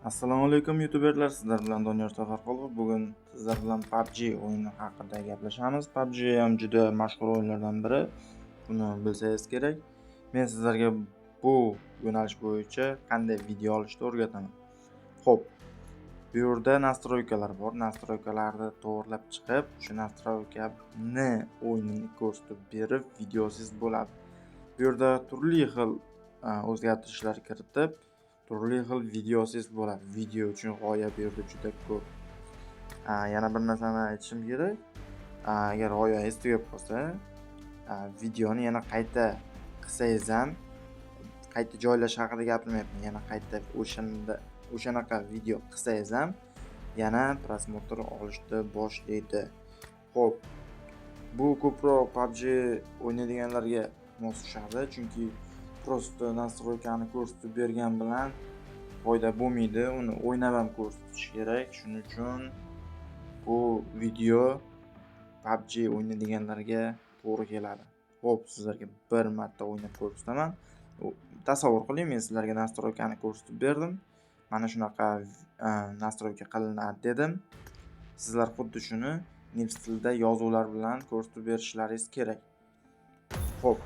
Assalomu alaykum youtuberlar, sizlar bilan Doniyor Safarqulov. Bugun sizlar bilan PUBG o'yini haqida gaplashamiz. PUBG ham juda mashhur o'yinlardan biri. Buni bilsangiz kerak. Men sizlarga bu yo'nalish bo'yicha qanday video olishni o'rgataman. Xo'p, bu yerda nastroykalar bor. Nastroykalarni to'g'rilab chiqib, shu nastroykani o'yinini ko'rsatib berib, videosiz bo'ladi. Bu yerda turli xil o'zgartirishlar kiritib, turli xil videosiz bo'ladi. Video uchun g'oya bu yerda juda ko'p. Yana bir narsani aytishim kerak. Agar g'oyangiz tugab qolsa, videoni yana qayta qilsangiz ham, qayta joylash haqida gapirmayapman. Yana qayta o'shanaqa video qilsangiz ham yana prosmotr olishni boshlaydi. Xo'p, bu ko'proq PUBG o'ynaydiganlarga mos tushadi, chunki prosta nastroykani ko'rsatib bergan bilan foyda bo'lmaydi. Uni o'ynab ham ko'rsatish kerak. Shuning uchun bu video PUBG o'ynaydiganlarga to'g'ri keladi. Xo'p, sizlarga bir marta o'ynab ko'rsataman. Tasavvur qiling, men sizlarga nastroykani ko'rsatib berdim. Mana shunaqa nastroyka qilinadi dedim. Sizlar xuddi shuni ingliz tilida yozuvlar bilan ko'rsatib berishlaringiz kerak. Xo'p,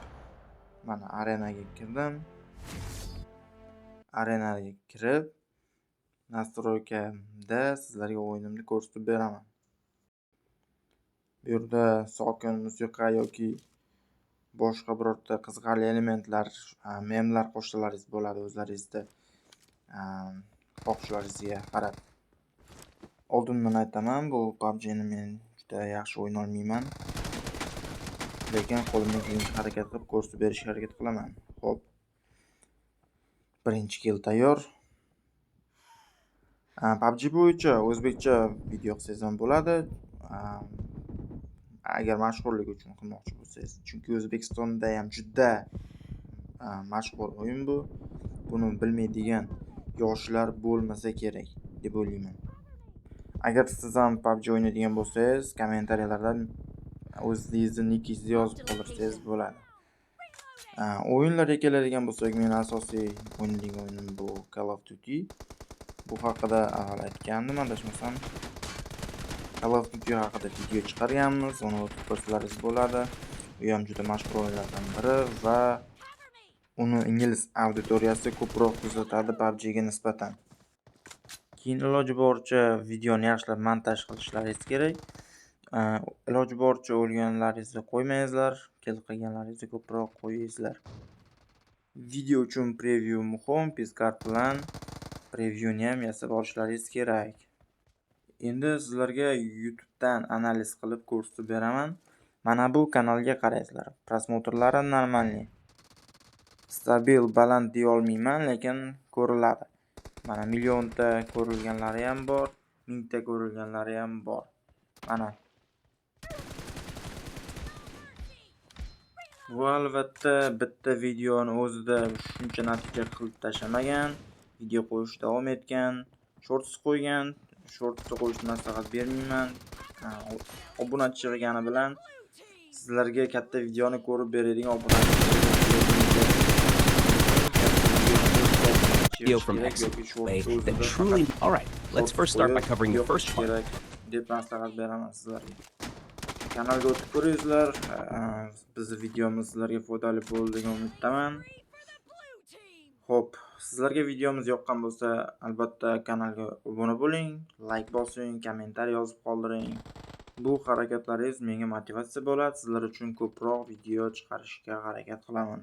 mana arenaga kirdim. Arenaga kirib, nastroykada sizlarga o'yinimni ko'rsatib beraman. Bu yerda sokin musiqa yoki boshqa birorta qiziqarli elementlar, memlar qo'shsalaringiz bo'ladi o'zlaringizda xohishlaringizga qarab. Oldindan aytaman, bu PUBG'ni men juda yaxshi o'ynay olmayman. Lekin qo'limdan kelgancha harakat qilib ko'rsatib berishga harakat qilaman. Xo'p. Birinchi kill tayyor. PUBG bo'yicha o'zbekcha video qilsangiz ham bo'ladi. Agar mashhurlik uchun qilmoqchi bo'lsangiz, chunki O'zbekistonda ham juda mashhur o'yin bu. Buni bilmaydigan yoshlar bo'lmasa kerak deb o'ylayman. Agar siz ham PUBG o'ynaydigan bo'lsangiz, kommentariyalarda o'zingizni nikingizni yozib qoldirsangiz bo'ladi. O'yinlarga keladigan bo'lsak, men asosiy o'ynaydigan o'yinim bu Call of Duty. Bu haqida avval aytgandim, adashmasam. Call of Duty haqida video chiqarganmiz, uni o'tib ko'rsalaringiz bo'ladi. U ham juda mashhur o'yinlardan biri va uni ingliz auditoriyasi ko'proq kuzatadi PUBG ga nisbatan. Keyin iloji boricha videoni yaxshilab montaj qilishlaringiz kerak. Iloji boricha o'lganlaringizni qo'ymangizlar, kill qilganlaringizni ko'proq qo'yingizlar. Video uchun preview muhim, piskart bilan previewni ham yasab olishlaringiz kerak. Endi sizlarga YouTube'dan analiz qilib ko'rsatib beraman. Mana bu kanalga qarangizlar. Prosmotrlari normalniy. Stabil, baland deya olmayman, lekin ko'riladi. Mana millionta ko'rilganlari ham bor, mingta ko'rilganlari ham bor. Mana. Bu albatta bitta videoni o'zida shuncha natija qilib tashlamagan. Video qo'yish davom etgan, shorts qo'ygan. Shortsni qo'yishni maslahat bermayman. Obunachi yig'gani bilan sizlarga katta videoni ko'rib beradigan obunachi from X-Way that truly... Alright, let's first start by covering the first part. deb maslahat beraman sizlarga. Kanalga o'tib ko'ringizlar. Bizning videomiz sizlarga foydali bo'ldi degan umiddaman. Xo'p, sizlarga videomiz yoqqan bo'lsa, albatta kanalga obuna bo'ling, like bosing, kommentariy yozib qoldiring. Bu harakatlaringiz menga motivatsiya bo'ladi. Sizlar uchun ko'proq video chiqarishga harakat qilaman.